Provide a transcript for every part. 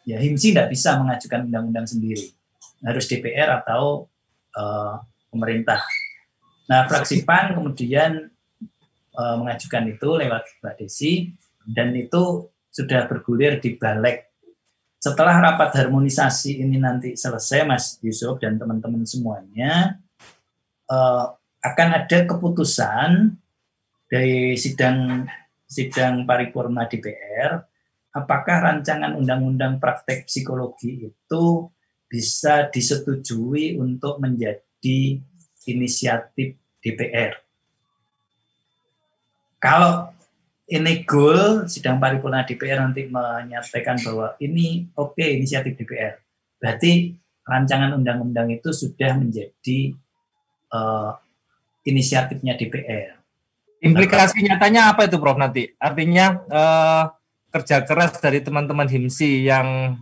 Ya HIMSI tidak bisa mengajukan undang-undang sendiri, harus DPR atau pemerintah. Nah, fraksi PAN kemudian mengajukan itu lewat Mbak Desi, dan itu sudah bergulir di Balek. Setelah rapat harmonisasi ini nanti selesai, Mas Yusuf dan teman-teman semuanya, akan ada keputusan dari sidang paripurna DPR, apakah rancangan undang-undang praktek psikologi itu bisa disetujui untuk menjadi inisiatif DPR. Kalau ini goal sidang paripurna DPR nanti menyatakan bahwa ini oke, inisiatif DPR, berarti rancangan undang-undang itu sudah menjadi inisiatifnya DPR. Implikasi nyatanya apa itu, Prof, nanti? Artinya kerja keras dari teman-teman HIMSI yang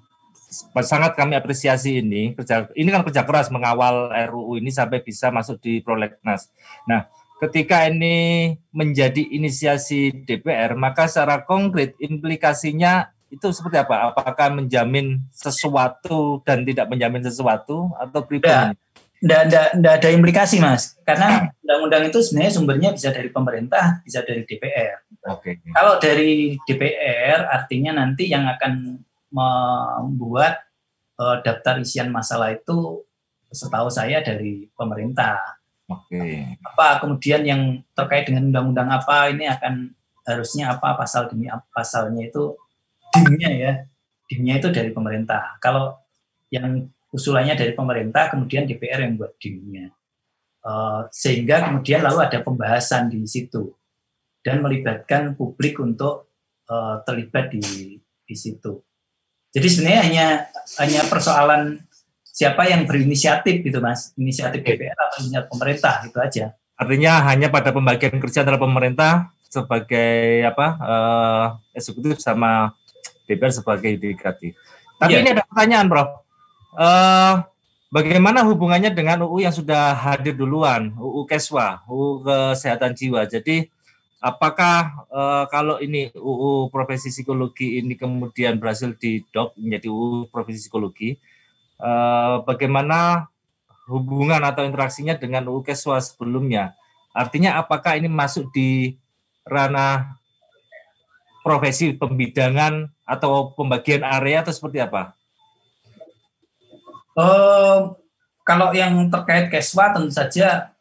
sangat kami apresiasi ini kan kerja keras mengawal RUU ini sampai bisa masuk di prolegnas. Nah, ketika ini menjadi inisiasi DPR, maka secara konkret implikasinya itu seperti apa? Apakah menjamin sesuatu dan tidak menjamin sesuatu atau pribadi? Tidak ada implikasi, Mas. Karena undang-undang itu sebenarnya sumbernya bisa dari pemerintah, bisa dari DPR. Oke. Kalau dari DPR, artinya nanti yang akan membuat daftar isian masalah itu setahu saya dari pemerintah. Oke. Apa kemudian yang terkait dengan undang-undang apa ini akan harusnya apa pasal demi pasalnya itu DIM-nya itu dari pemerintah. Kalau yang usulannya dari pemerintah, kemudian DPR yang buat DIM-nya. Sehingga kemudian lalu ada pembahasan di situ dan melibatkan publik untuk terlibat di situ. Jadi sebenarnya hanya persoalan siapa yang berinisiatif gitu, Mas, inisiatif DPR atau inisiatif pemerintah, gitu aja. Artinya hanya pada pembagian kerja antara pemerintah sebagai eksekutif sama DPR sebagai yudikatif. Tapi ini ada pertanyaan, Prof. Bagaimana hubungannya dengan UU yang sudah hadir duluan, UU Keswa, UU Kesehatan Jiwa. Jadi apakah kalau ini UU Profesi Psikologi ini kemudian berhasil didop menjadi UU Profesi Psikologi, bagaimana hubungan atau interaksinya dengan UU Keswa sebelumnya? Artinya apakah ini masuk di ranah profesi pembidangan atau pembagian area atau seperti apa? Kalau yang terkait Keswa tentu saja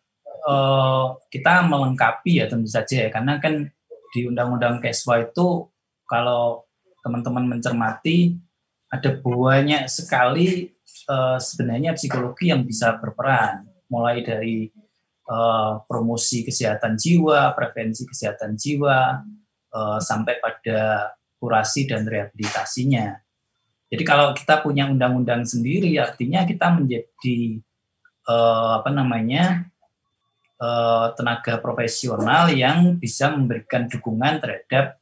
kita melengkapi ya tentu saja ya, karena kan di Undang-Undang Keswa itu kalau teman-teman mencermati ada banyak sekali sebenarnya psikologi yang bisa berperan, mulai dari promosi kesehatan jiwa, prevensi kesehatan jiwa, sampai pada kurasi dan rehabilitasinya. Jadi kalau kita punya undang-undang sendiri, artinya kita menjadi tenaga profesional yang bisa memberikan dukungan terhadap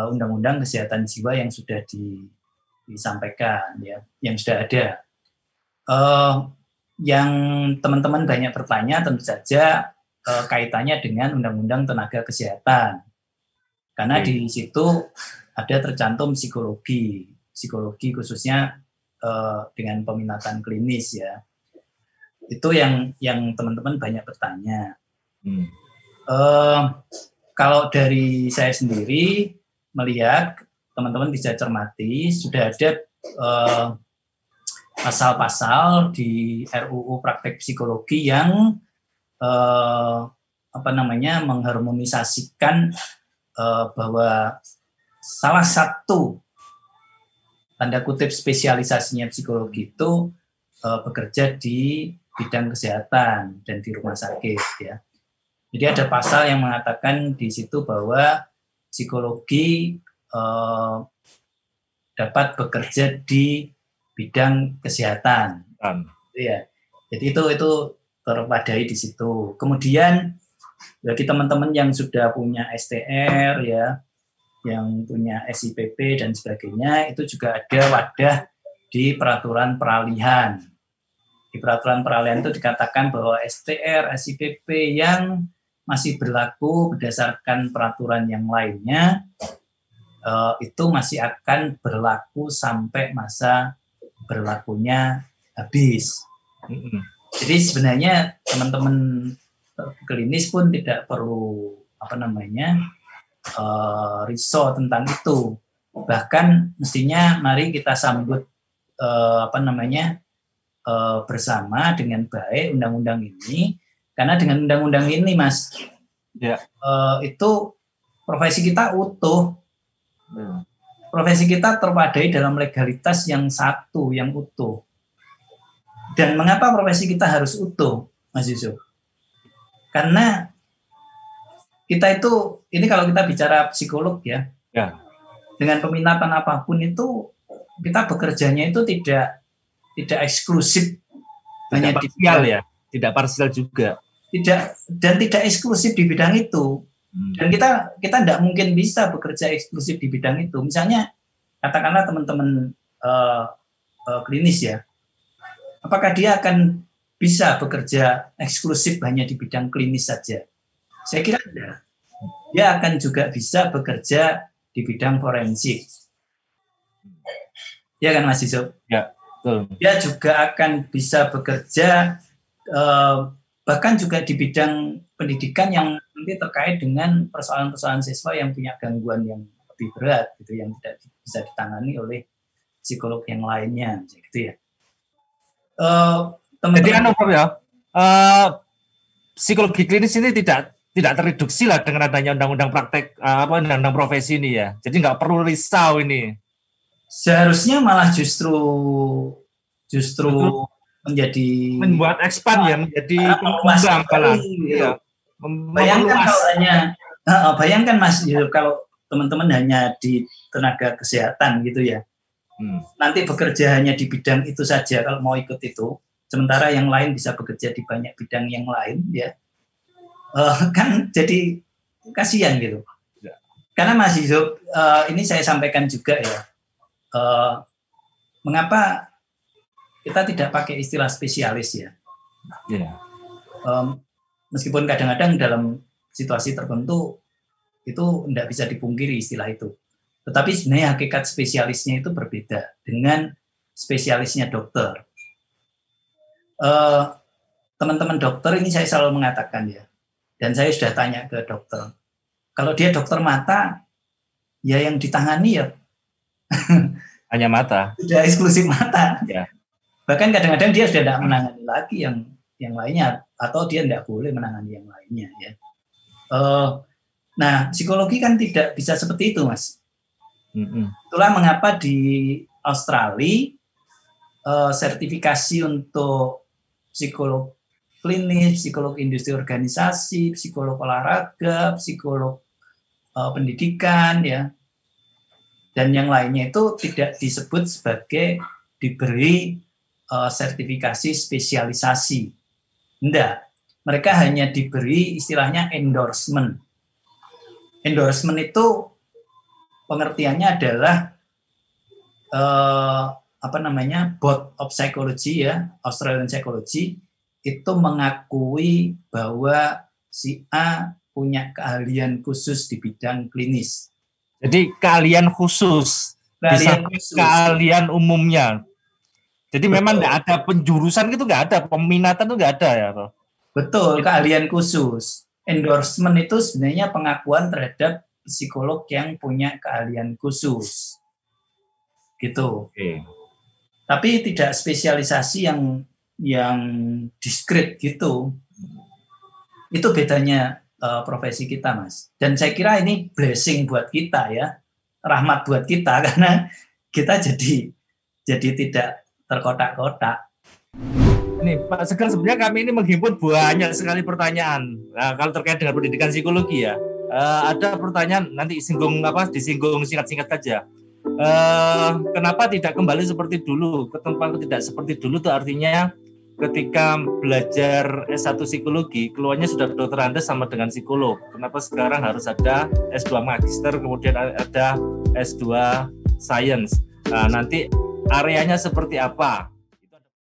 undang-undang kesehatan jiwa yang sudah disampaikan, ya, yang sudah ada. Yang teman-teman banyak bertanya tentu saja kaitannya dengan undang-undang tenaga kesehatan, karena di situ ada tercantum psikologi khususnya dengan peminatan klinis ya. Itu yang teman-teman banyak bertanya. Kalau dari saya sendiri melihat, teman-teman bisa cermati sudah ada pasal-pasal di RUU Praktek Psikologi yang mengharmonisasikan bahwa salah satu tanda kutip spesialisasinya psikologi itu bekerja di bidang kesehatan dan di rumah sakit ya. Jadi ada pasal yang mengatakan di situ bahwa psikologi dapat bekerja di bidang kesehatan. Ya. Jadi itu terpadai di situ. Kemudian bagi teman-teman yang sudah punya STR ya, yang punya SIPP dan sebagainya, itu juga ada wadah di peraturan peralihan. Di peraturan peralihan itu dikatakan bahwa STR, SIPP yang masih berlaku berdasarkan peraturan yang lainnya itu masih akan berlaku sampai masa berlakunya habis. Jadi sebenarnya teman-teman klinis pun tidak perlu risau tentang itu. Bahkan mestinya mari kita sambut bersama dengan baik undang-undang ini, karena dengan undang-undang ini, Mas, itu profesi kita utuh. Profesi kita terwadai dalam legalitas yang satu, yang utuh. Dan mengapa profesi kita harus utuh, Mas Yusuf? Karena kita itu, ini kalau kita bicara psikolog ya, dengan peminatan apapun itu, kita bekerjanya itu tidak eksklusif, hanya parsial ya, tidak parsial juga. Dan tidak eksklusif di bidang itu. Dan kita tidak mungkin bisa bekerja eksklusif di bidang itu. Misalnya, katakanlah teman-teman klinis ya, apakah dia akan bisa bekerja eksklusif hanya di bidang klinis saja? Saya kira tidak. Dia akan juga bisa bekerja di bidang forensik. Ya kan, Mas Yusuf? Ya, betul. Dia juga akan bisa bekerja bahkan juga di bidang pendidikan yang nanti terkait dengan persoalan-persoalan siswa yang punya gangguan yang lebih berat, gitu, yang tidak bisa ditangani oleh psikolog yang lainnya, gitu ya. Jadi psikologi klinis ini tidak tereduksi lah dengan adanya undang-undang praktek undang-undang profesi ini ya. Jadi nggak perlu risau ini. Seharusnya malah justru membuat expand ya, menjadi pengembang malah. Ya. Bayangkan Mas, kalau teman-teman hanya di tenaga kesehatan gitu ya, nanti bekerja hanya di bidang itu saja kalau mau ikut itu, sementara yang lain bisa bekerja di banyak bidang yang lain ya, kan jadi kasihan gitu. Karena Mas Yusuf, ini saya sampaikan juga ya, mengapa kita tidak pakai istilah spesialis ya. Meskipun kadang-kadang dalam situasi tertentu itu tidak bisa dipungkiri istilah itu. Tetapi sebenarnya hakikat spesialisnya itu berbeda dengan spesialisnya dokter. Teman-teman dokter ini saya selalu mengatakan ya, dan saya sudah tanya ke dokter, kalau dia dokter mata, ya yang ditangani ya hanya mata. Sudah eksklusif mata. Ya. Bahkan kadang-kadang dia sudah tidak menangani lagi yang lainnya, atau dia tidak boleh menangani yang lainnya ya. Nah, psikologi kan tidak bisa seperti itu, Mas. Itulah mengapa di Australia sertifikasi untuk psikolog klinis, psikolog industri organisasi, psikolog olahraga, psikolog pendidikan ya, dan yang lainnya itu tidak disebut sebagai diberi sertifikasi spesialisasi. Tidak. Mereka hanya diberi istilahnya endorsement. Endorsement itu pengertiannya adalah Board of Psychology ya, Australian Psychology, itu mengakui bahwa si A punya keahlian khusus di bidang klinis. Jadi keahlian khusus, keahlian umumnya. Jadi memang tidak ada penjurusan gitu, nggak ada, peminatan itu nggak ada ya, Pak? Betul, keahlian khusus. Endorsement itu sebenarnya pengakuan terhadap psikolog yang punya keahlian khusus. Gitu. Tapi tidak spesialisasi yang diskret gitu. Itu bedanya profesi kita, Mas. Dan saya kira ini blessing buat kita ya, rahmat buat kita, karena kita jadi tidak terkotak-kotak. Nih Pak Segar, sebenarnya kami ini menghimpun banyak sekali pertanyaan. Nah, kalau terkait dengan pendidikan psikologi ya, ada pertanyaan nanti disinggung singkat-singkat saja. Kenapa tidak kembali seperti dulu? Kenapa tidak seperti dulu itu artinya ketika belajar S1 psikologi, keluarnya sudah dokter Andes sama dengan psikolog. Kenapa sekarang harus ada S2 magister, kemudian ada S2 science? Nanti areanya seperti apa?